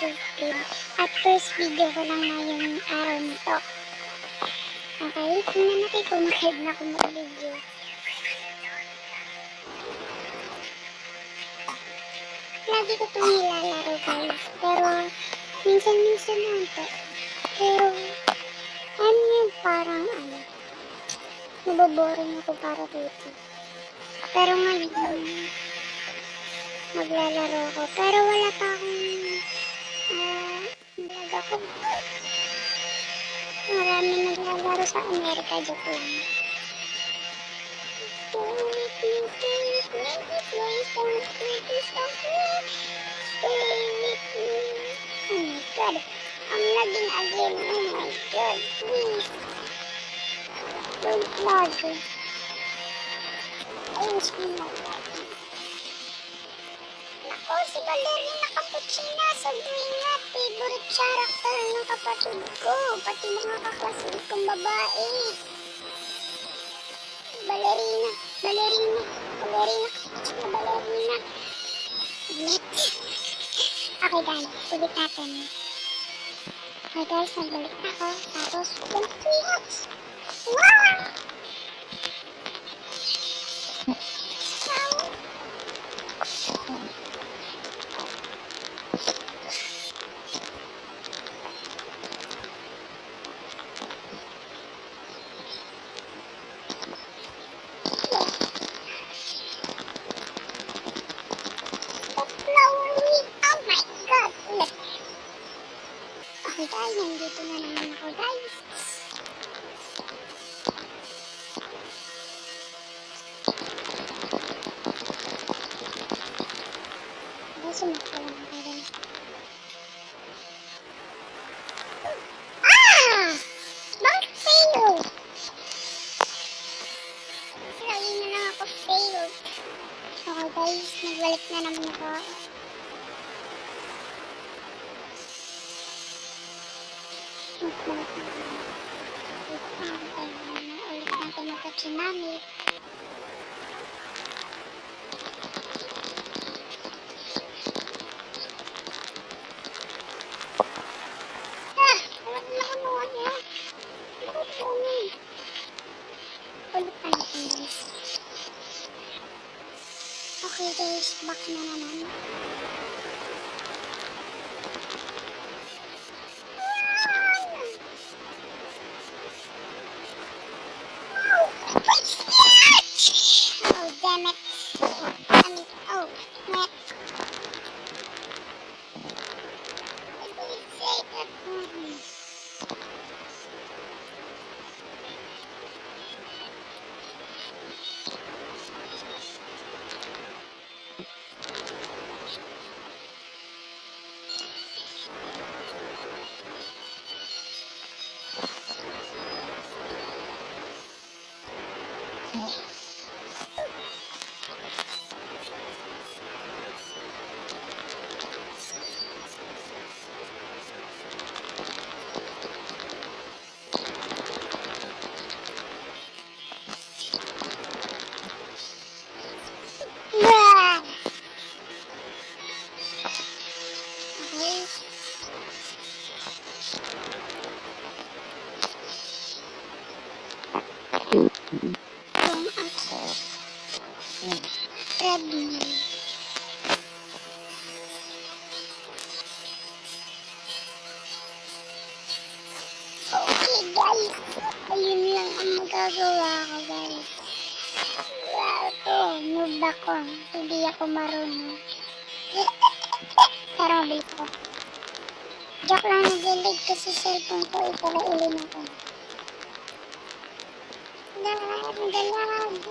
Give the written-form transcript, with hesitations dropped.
YouTube. At first video ko lang ngayong araw na to. Okay, tingnan natin kung mag-head na ako mag-video. Lagi ko itong nilalaro guys. Pero minsan-minsan lang ito. Pero parang naboboring ako para dito. Pero ngayon maglalaro ako. Pero wala pa akong vlog ako. Marami naglalaro sa Amerika, Japan. Oh my god, I'm lagging again. Oh my god, please. Don't lag. Ayun siya nag-lagging. Ako, si Ballerina Cappuccina, sobrang nga favorite character ng kapatid ko, pati mga kaklase kong babae. Ballerina Cappuccina, Ballerina. Ulit. Okay guys, ulit natin. Okay guys, nagbalik ako, tapos switch. Wow! Okay guys, nandito na naman ako guys. Sumakta lang ako guys. Bakit fail? Lagi na lang ako fail. Okay guys, nagbalik na naman ako. Nagbalik na naman. Ulit natin magka-tsunami. Ulit pa natin guys. Okay guys, back na naman. Oh damn it. Oh, wet. I believe say that. Treadmill. Okay guys, ayun lang ang magagawa ko guys. Noob ako, hindi ako marunong. Pero mabilis ko. Joke lang, nag-lag kasi cellphone ko, ipalailin ako. Dalag.